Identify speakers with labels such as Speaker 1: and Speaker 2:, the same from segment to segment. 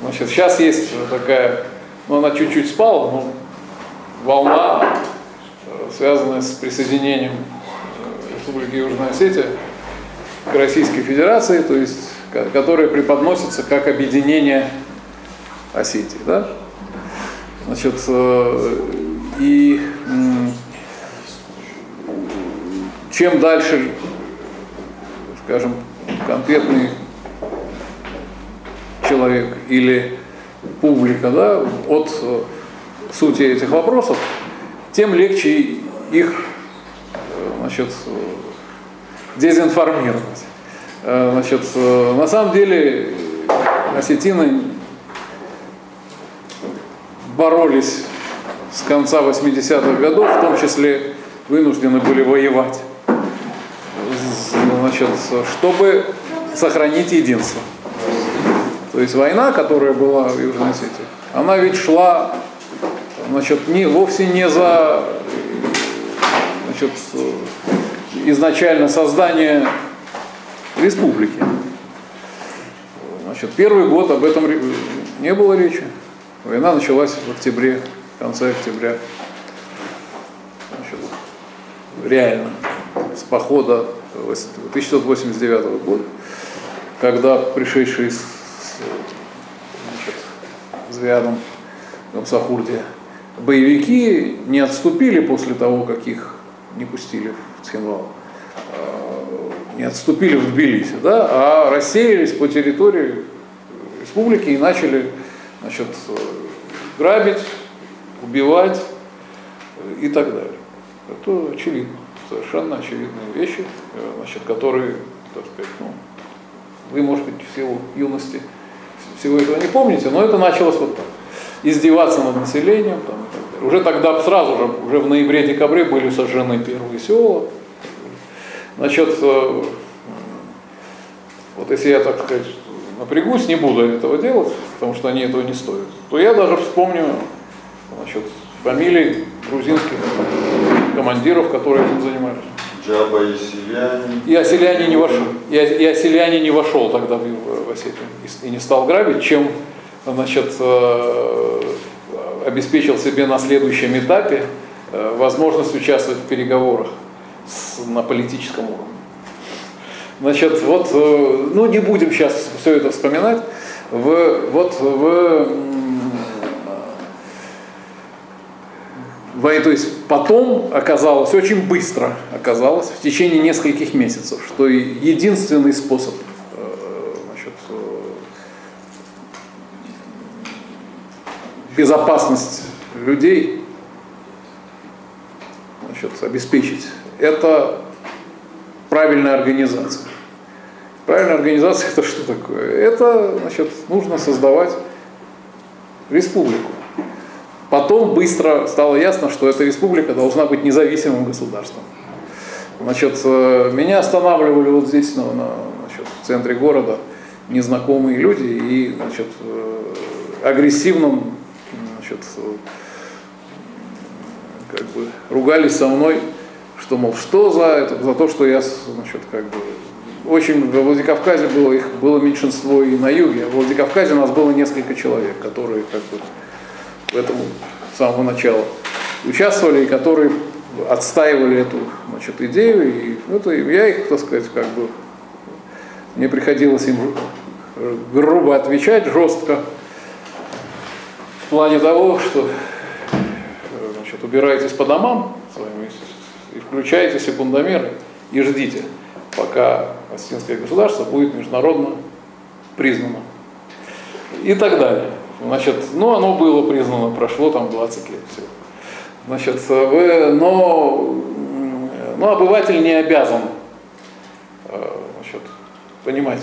Speaker 1: Значит, сейчас есть такая, ну она чуть-чуть спала, но волна, связанная с присоединением Республики Южная Осетия к Российской Федерации, то есть, которая преподносится как объединение Осетии, да? Значит, и чем дальше, скажем, конкретный человек или публика, да, от сути этих вопросов, тем легче их, значит, дезинформировать. Значит, на самом деле осетины боролись с конца 80-х годов, в том числе вынуждены были воевать, значит, чтобы сохранить единство. То есть война, которая была в Южной Осетии, она ведь шла, значит, вовсе не за, значит, изначально создание республики. Значит, первый год об этом не было речи. Война началась в октябре, в конце октября. Значит, реально, с похода 1689 года, когда пришедшие с Звяном, Гамсахурде боевики не отступили после того, как их не пустили в Цхинвал, не отступили в Тбилиси, да, а рассеялись по территории республики и начали, значит, грабить, убивать и так далее. Это очевидно, совершенно очевидные вещи, значит, которые, так сказать, ну, вы, может быть, в силу юности всего этого не помните, но это началось вот так. Издеваться над населением. Там, и так далее. Уже тогда сразу же, уже в ноябре-декабре были сожжены первые села. Значит, вот если я, так сказать, напрягусь, не буду этого делать, потому что они этого не стоят, то я даже вспомню, значит, фамилии грузинских командиров, которые этим занимались.
Speaker 2: Джаба и Селяне.
Speaker 1: И Оселяне не вошел. И Оселяне не вошел тогда в Осетию и не стал грабить, чем, значит, обеспечил себе на следующем этапе возможность участвовать в переговорах на политическом уровне. Значит, вот, ну не будем сейчас все это вспоминать. То есть потом оказалось, очень быстро оказалось, в течение нескольких месяцев, что единственный способ, значит, безопасность людей, значит, обеспечить, это правильная организация. Правильная организация — это что такое? Это, значит, нужно создавать республику. Потом быстро стало ясно, что эта республика должна быть независимым государством. Значит, меня останавливали вот здесь, значит, в центре города, незнакомые люди и, значит, агрессивным, значит, как бы ругались со мной, что, мол, что за то, что я, значит, как бы, очень в Владикавказе было меньшинство и на юге, а в Владикавказе у нас было несколько человек, которые, как бы, в этом с самого начала участвовали и которые отстаивали эту, значит, идею. И это, я их, так сказать, как бы, мне приходилось им грубо отвечать, жестко, в плане того, что, значит, убирайтесь по домам своими и включайте секундомеры и ждите, пока осетинское государство будет международно признано. И так далее. Значит, ну оно было признано, прошло там 20 лет всего. Значит, но обыватель не обязан, значит, понимать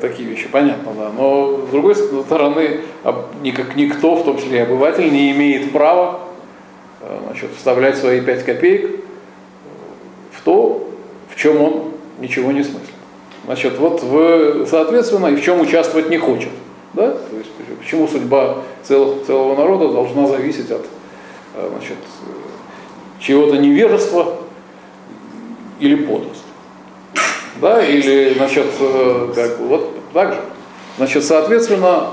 Speaker 1: такие вещи, понятно, да. Но с другой стороны, никто, в том числе и обыватель, не имеет права, значит, вставлять свои 5 копеек в то, в чем он ничего не смыслит. Значит, вот соответственно, и в чем участвовать не хочет. Да? То есть, почему судьба целого народа должна зависеть от, значит, чего-то невежества или подлости. Да? Или, значит, как бы, вот так же. Значит, соответственно,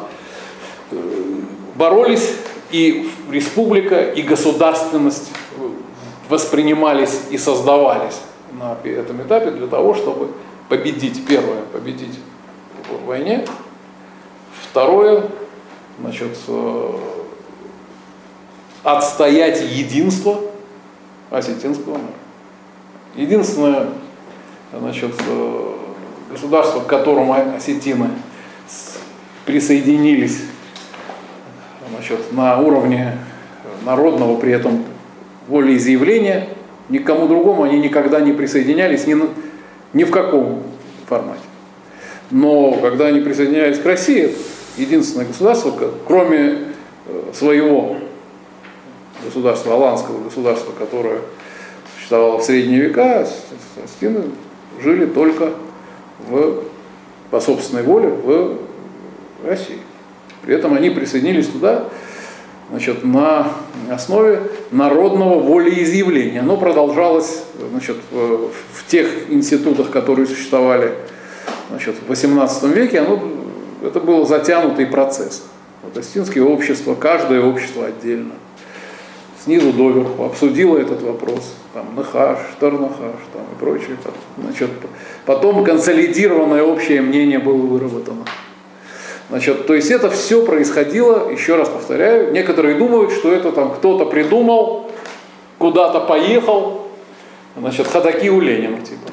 Speaker 1: боролись, и республика, и государственность воспринимались и создавались на этом этапе для того, чтобы победить, первое, победить в войне, второе, значит, отстоять единство осетинского народа. Единственное, значит, государство, к которому осетины присоединились, значит, на уровне народного, при этом волеизъявления, никому другому они никогда не присоединялись ни в каком формате. Но когда они присоединялись к России, единственное государство, кроме своего государства, аланского государства, которое существовало в средние века, осетины жили только по собственной воле в России. При этом они присоединились туда, значит, на основе народного волеизъявления. Оно продолжалось, значит, в тех институтах, которые существовали, значит, в XVIII веке, это был затянутый процесс. Вот осетинские общества, каждое общество отдельно, снизу доверху обсудило этот вопрос, там, Нахаш, Тарнахаш, там, и прочее. Значит, потом консолидированное общее мнение было выработано. Значит, то есть это все происходило, еще раз повторяю, некоторые думают, что это там кто-то придумал, куда-то поехал, значит, ходаки у Ленина, типа.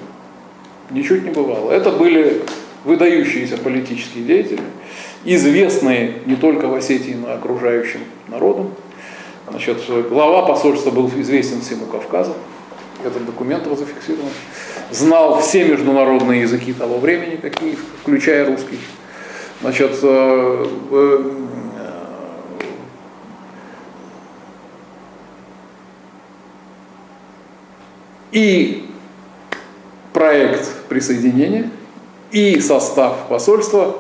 Speaker 1: Ничуть не бывало. Это были выдающиеся политические деятели, известные не только в Осетии, но и окружающим народам. Значит, глава посольства был известен всему Кавказу, этот документ его зафиксирован, знал все международные языки того времени, какие, включая русский. Значит, и проект присоединения, и состав посольства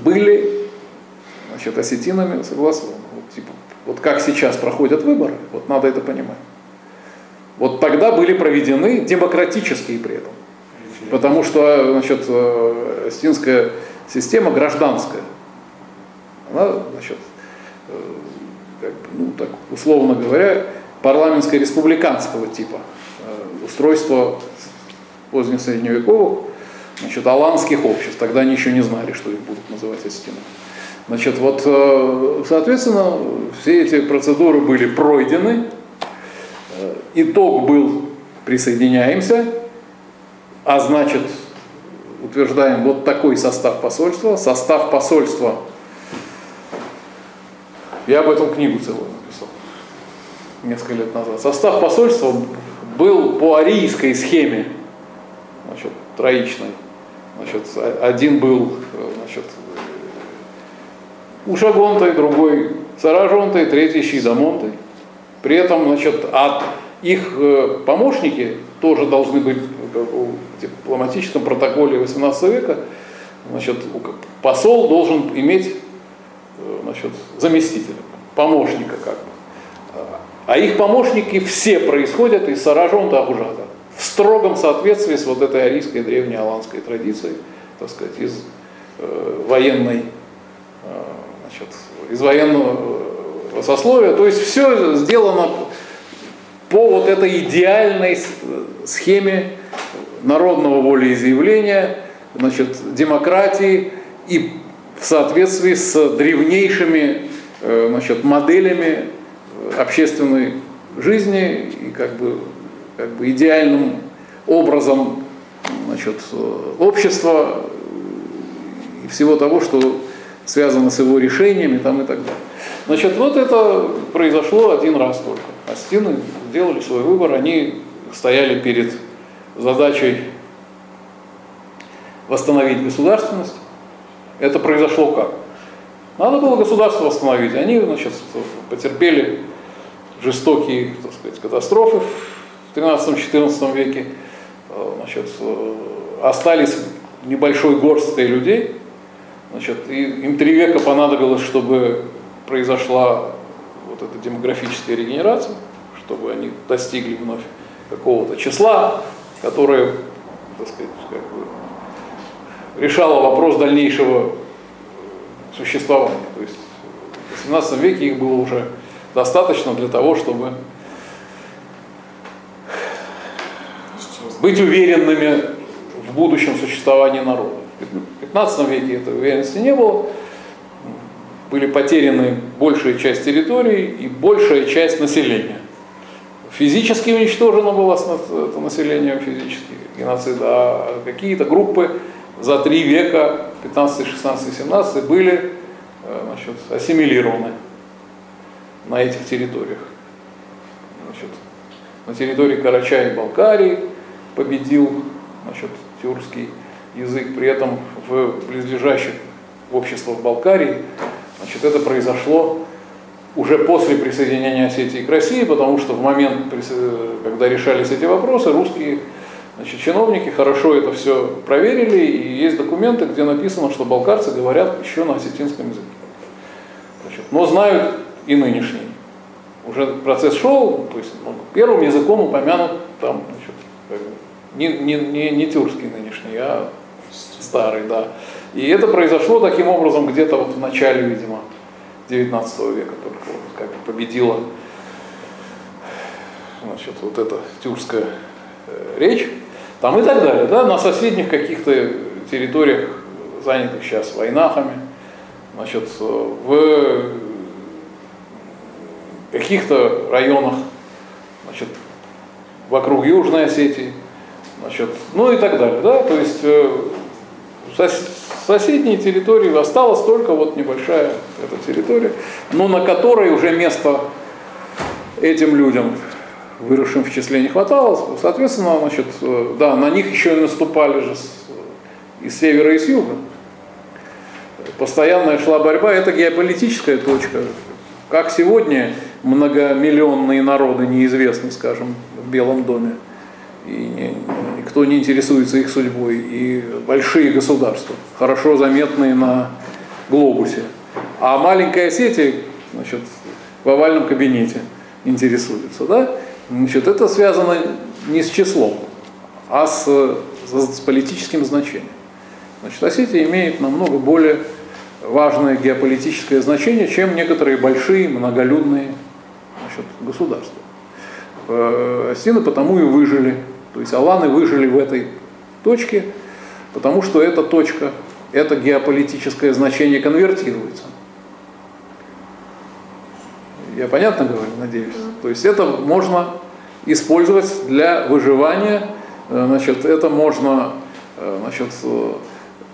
Speaker 1: были, значит, осетинами согласованы. Вот, типа, вот как сейчас проходят выборы, вот надо это понимать. Вот тогда были проведены демократические при этом. Потому что, значит, осетинская система гражданская. Она, значит, как, ну, так, условно говоря, парламентско-республиканского типа. Устройство поздних средневековых, значит, аланских обществ. Тогда они еще не знали, что их будут называть осетинами. Значит, вот, соответственно, все эти процедуры были пройдены. Итог был: присоединяемся, а значит, утверждаем вот такой состав посольства. Состав посольства, я об этом книгу целую написал несколько лет назад. Состав посольства был по арийской схеме, значит, троичной. Значит, один был, значит, Ушагонтой, другой Саражонтой, третий Щидамонтой. При этом, значит, их помощники тоже должны быть в дипломатическом протоколе XVIII века. Значит, посол должен иметь, значит, заместителя, помощника как бы. А их помощники все происходят из Саражонта Ахужата, в строгом соответствии с вот этой арийской древней аланской традицией, так сказать, из военной, значит, из военного сословия. То есть все сделано по вот этой идеальной схеме народного волеизъявления, значит, демократии и в соответствии с древнейшими, значит, моделями общественной жизни и как бы идеальным образом, значит, общества и всего того, что связано с его решениями там, и так далее. Значит, вот это произошло один раз только. Осетины сделали свой выбор, они стояли перед задачей восстановить государственность. Это произошло как? Надо было государство восстановить. Они, значит, потерпели жестокие, так сказать, катастрофы в 13-14 веке. Значит, остались небольшой горсткой людей. Значит, и им 3 века понадобилось, чтобы произошла вот эта демографическая регенерация, чтобы они достигли вновь какого-то числа, которое, так сказать, как бы решало вопрос дальнейшего существования. То есть в 18 веке их было уже достаточно для того, чтобы быть уверенными в будущем существовании народа. В 15 веке этой уверенности не было. Были потеряны большая часть территорий и большая часть населения. Физически уничтожено было это население, физический геноцид, а какие-то группы за 3 века, 15, 16, 17, были ассимилированы на этих территориях. На территории Карачаи-Балкарии победил тюркский язык, при этом в близлежащих обществах Балкарии это произошло уже после присоединения Осетии к России, потому что в момент, когда решались эти вопросы, русские чиновники хорошо это все проверили, и есть документы, где написано, что балкарцы говорят еще на осетинском языке. Но знают и нынешний. Уже процесс шел, то есть первым языком упомянут там, не тюркский нынешний, а старый, да. И это произошло таким образом где-то в начале, видимо, 19 века, только как победила вот эта тюркская речь, там и так далее, да, на соседних каких-то территориях, занятых сейчас войнахами, в каких-то районах, вокруг Южной Осетии, ну и так далее, да, то есть соседней территории осталась только вот небольшая эта территория, но на которой уже места этим людям, выросшим в числе, не хватало. Соответственно, да, на них еще и наступали же и с севера, и с юга. Постоянная шла борьба, это геополитическая точка. Как сегодня многомиллионные народы неизвестны, скажем, в Белом доме, и никто не интересуется их судьбой, и большие государства, хорошо заметные на глобусе. А маленькая Осетия, в овальном кабинете интересуется, да? Это связано не с числом, а с политическим значением. Осетия имеет намного более важное геополитическое значение, чем некоторые большие многолюдные государства. Осетины потому и выжили. То есть аланы выжили в этой точке, потому что эта точка, это геополитическое значение конвертируется. Я понятно говорю, надеюсь? То есть это можно использовать для выживания, это можно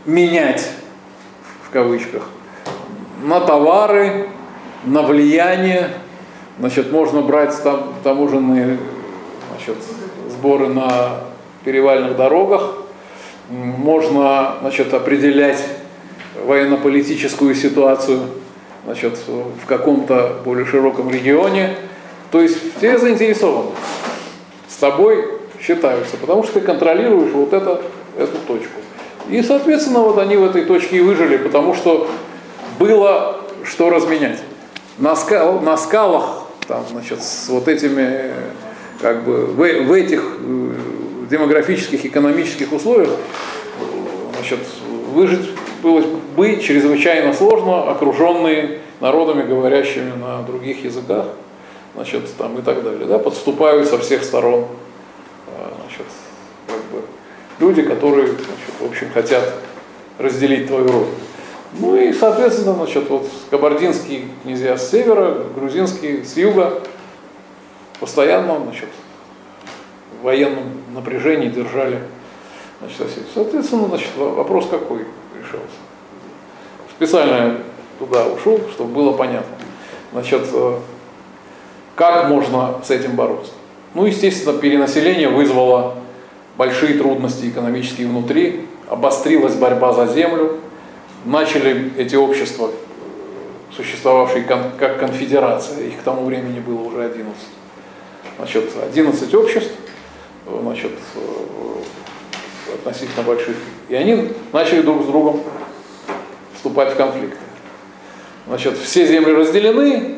Speaker 1: менять, в кавычках, на товары, на влияние, можно брать таможенные сборы на перевальных дорогах, можно определять военно-политическую ситуацию в каком-то более широком регионе. То есть все заинтересованы, с тобой считаются, потому что ты контролируешь вот эту точку. И, соответственно, вот они в этой точке и выжили, потому что было что разменять. На скалах, там, с вот этими, в этих демографических, экономических условиях, выжить было бы чрезвычайно сложно, окруженные народами, говорящими на других языках, там и так далее, да, подступают со всех сторон, люди, которые, в общем, хотят разделить твою родину. Ну и, соответственно, вот кабардинские князья с севера, грузинские с юга постоянно, в военном напряжении держали, соседей. Соответственно, вопрос какой решался. Специально я туда ушел, чтобы было понятно. Как можно с этим бороться? Ну, естественно, перенаселение вызвало большие трудности экономические внутри, обострилась борьба за землю, начали эти общества, существовавшие как конфедерация, их к тому времени было уже 11. 11 обществ, относительно больших, и они начали друг с другом вступать в конфликты. Все земли разделены,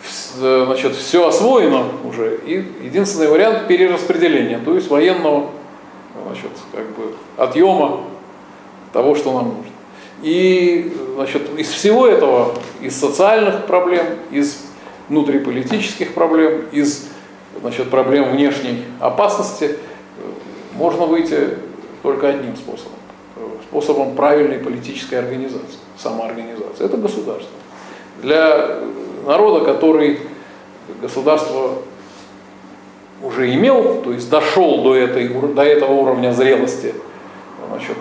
Speaker 1: все освоено уже, и единственный вариант перераспределения, то есть военного отъема того, что нам нужно. И значит, из всего этого, из социальных проблем, из внутриполитических проблем, из значит, проблем внешней опасности можно выйти только одним способом. Способом правильной политической организации, самоорганизации. Это государство. Для народа, который государство уже имел, то есть дошел до этого уровня зрелости, значит,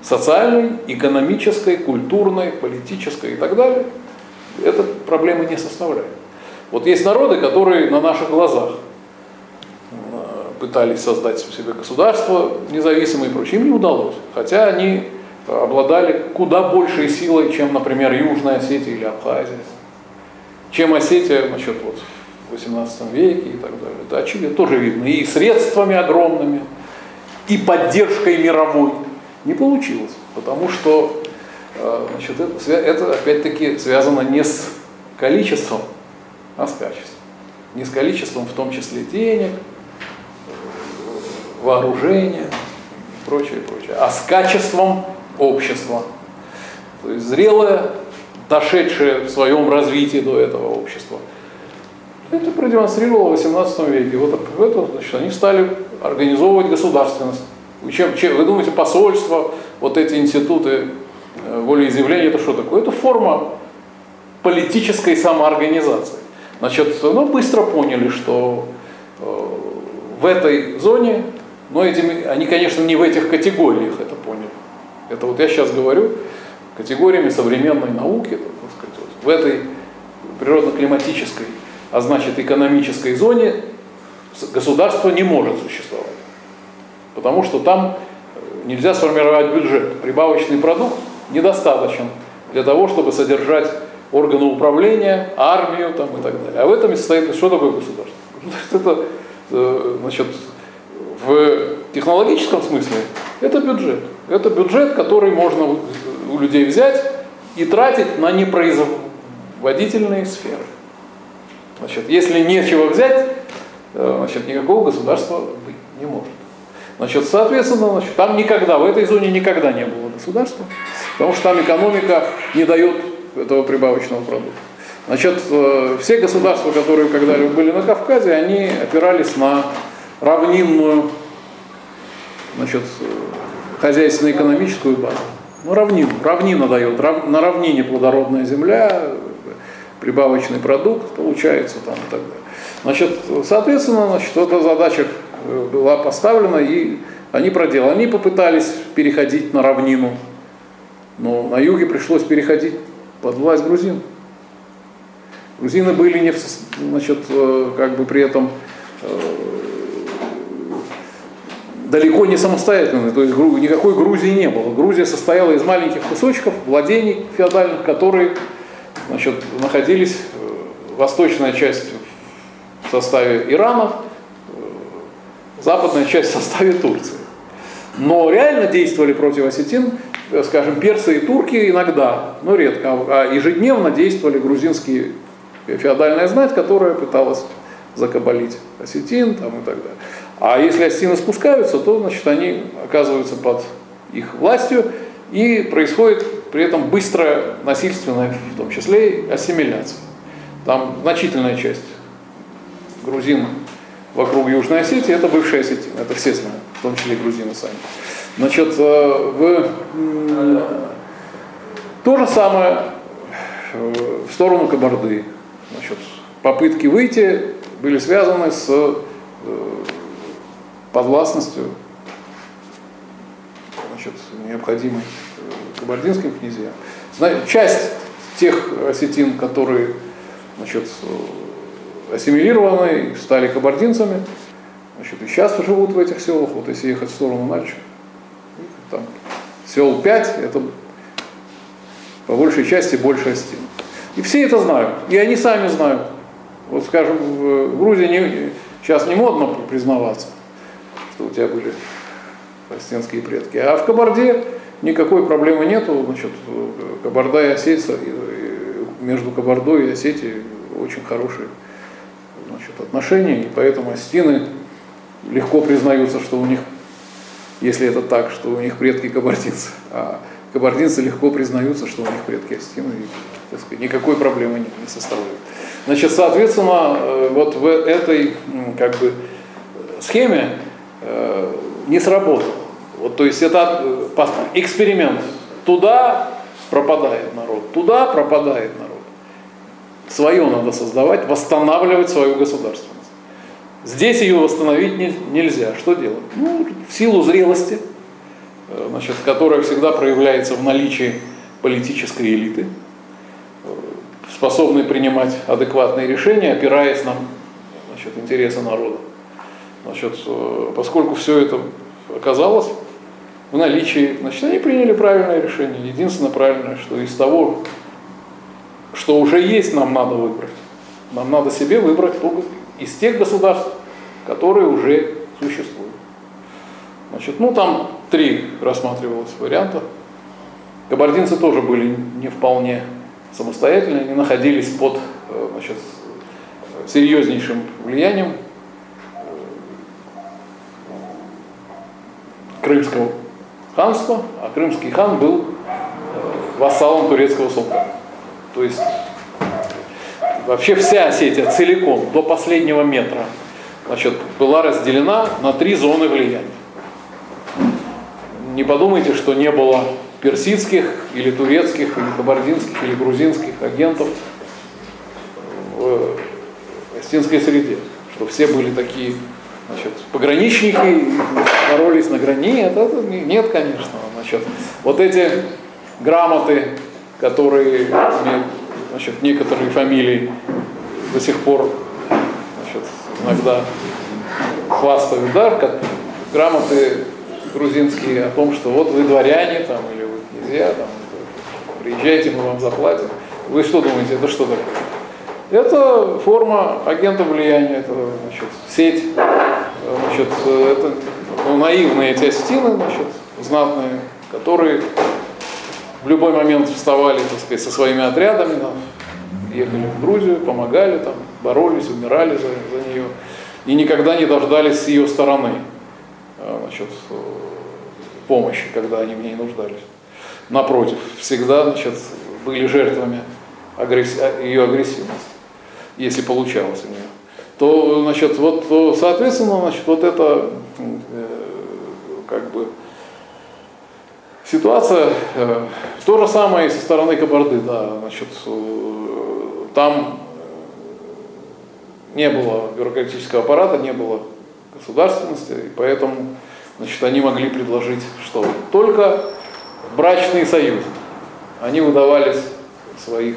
Speaker 1: социальной, экономической, культурной, политической и так далее, это проблемы не составляет. Вот есть народы, которые на наших глазах пытались создать себе государство независимое и прочее, им не удалось, хотя они обладали куда большей силой, чем, например, Южная Осетия или Абхазия, чем Осетия, значит, вот, в XVIII веке и так далее. Это очевидно, тоже видно, и средствами огромными, и поддержкой мировой. Не получилось, потому что значит, это опять-таки связано не с количеством, а с качеством. Не с количеством, в том числе денег, вооружения и прочее, прочее, а с качеством общества. То есть зрелое, дошедшее в своем развитии до этого общества. Это продемонстрировало в XVIII веке. Вот это, значит, они стали организовывать государственность. Вы думаете, посольство, вот эти институты волеизъявления, это что такое? Это форма политической самоорганизации. Значит, быстро поняли, что в этой зоне, но они, конечно, не в этих категориях это поняли. Это вот я сейчас говорю категориями современной науки, так сказать, вот в этой природно-климатической, а значит экономической зоне государство не может существовать. Потому что там нельзя сформировать бюджет. Прибавочный продукт недостаточен для того, чтобы содержать органы управления, армию там, и так далее. А в этом и состоит, что такое государство? Это, значит, в технологическом смысле это бюджет. Это бюджет, который можно у людей взять и тратить на непроизводительные сферы. Значит, если нечего взять, значит, никакого государства быть не может. Значит, соответственно, значит, там никогда, в этой зоне никогда не было государства, потому что там экономика не дает этого прибавочного продукта. Значит, все государства, которые когда-либо были на Кавказе, они опирались на равнинную, значит, хозяйственно-экономическую базу. Ну, равнина дает, на равнине плодородная земля, прибавочный продукт получается там и так далее. Значит, соответственно, значит, эта задача была поставлена, и они проделали. Они попытались переходить на равнину, но на юге пришлось переходить под власть грузин. Грузины были не, значит, как бы при этом далеко не самостоятельны, то есть никакой Грузии не было. Грузия состояла из маленьких кусочков, владений феодальных, которые, значит, находились, восточная часть в составе Ирана, западная часть в составе Турции. Но реально действовали против осетин, скажем, персы и турки иногда, но редко, а ежедневно действовали грузинские феодальная знать, которая пыталась закабалить осетин там, и так далее. А если осетины спускаются, то, значит, они оказываются под их властью, и происходит при этом быстрая, насильственная, в том числе, и ассимиляция. Там значительная часть грузин вокруг Южной Осетии, это бывшие осетины, это все знают, в том числе и грузины сами. Значит, то же самое в сторону Кабарды. Значит, попытки выйти были связаны с подвластностью, значит, необходимой кабардинским князьям. Часть тех осетин, которые, значит, ассимилированы, стали кабардинцами, значит, и сейчас живут в этих селах. Вот если ехать в сторону Нальчика, там сел 5, это по большей части больше осетин. И все это знают, и они сами знают. Вот, скажем, в Грузии сейчас не модно признаваться, что у тебя были осетинские предки, а в Кабарде никакой проблемы нету. Значит, Кабарда и Осетия, между Кабардой и Осетией очень хорошие, значит, отношения, и поэтому осетины легко признаются, что у них если это так, что у них предки кабардинцы. А кабардинцы легко признаются, что у них предки осетины, и, так сказать, никакой проблемы не составляют. Значит, соответственно, вот в этой как бы схеме не сработало. Вот, то есть это эксперимент. Туда пропадает народ, туда пропадает народ. Свое надо создавать, восстанавливать свою государственность. Здесь ее восстановить нельзя. Что делать? Ну, в силу зрелости, значит, которая всегда проявляется в наличии политической элиты, способной принимать адекватные решения, опираясь на, значит, интересы народа. Значит, поскольку все это оказалось в наличии, значит, они приняли правильное решение. Единственное правильное, что из того, что уже есть, нам надо выбрать. Нам надо себе выбрать только из тех государств, которые уже существуют. Значит, ну там 3 рассматривалось варианта. Кабардинцы тоже были не вполне самостоятельны, они находились под, значит, серьезнейшим влиянием Крымского ханства, а крымский хан был вассалом турецкого султана. То есть вообще вся Осетия целиком, до последнего метра, значит, была разделена на 3 зоны влияния. Не подумайте, что не было персидских, или турецких, или кабардинских, или грузинских агентов в осетинской среде, что все были такие, значит, пограничники, боролись на границе. Это нет, конечно. Значит, вот эти грамоты, которые, значит, некоторые фамилии до сих пор, значит, иногда хвастают, да, как грамоты грузинские о том, что вот вы дворяне, там, или вы князья, там, приезжайте, мы вам заплатим. Вы что думаете, это что такое? Это форма агента влияния, это, значит, сеть, значит, это, ну, наивные эти осетины, значит, знатные, которые в любой момент вставали, так сказать, со своими отрядами, там, ехали в Грузию, помогали, там, боролись, умирали за нее, и никогда не дождались с ее стороны, значит, помощи, когда они в ней нуждались. Напротив, всегда, значит, были жертвами ее агрессивности, если получалось у нее. То, значит, вот, то, соответственно, значит, вот это как бы ситуация, то же самое и со стороны Кабарды, да, значит, там не было бюрократического аппарата, не было государственности, и поэтому, значит, они могли предложить что? Только брачный союз. Они выдавали своих,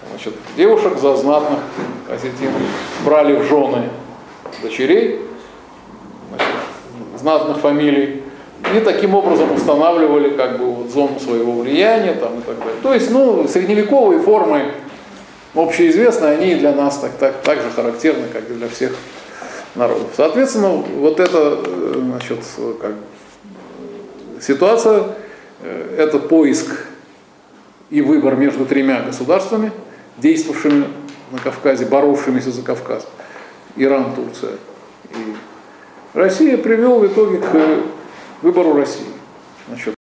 Speaker 1: значит, девушек за знатных осетин, брали в жены дочерей, значит, знатных фамилий, и таким образом устанавливали как бы вот зону своего влияния там, и так далее. То есть, ну, средневековые формы общеизвестные, они для нас так же характерны, как и для всех народов. Соответственно, вот эта, значит, как ситуация, это поиск и выбор между 3 государствами, действовавшими на Кавказе, боровшимися за Кавказ: Иран, Турция и Россия, привел в итоге к выбору России. Значит,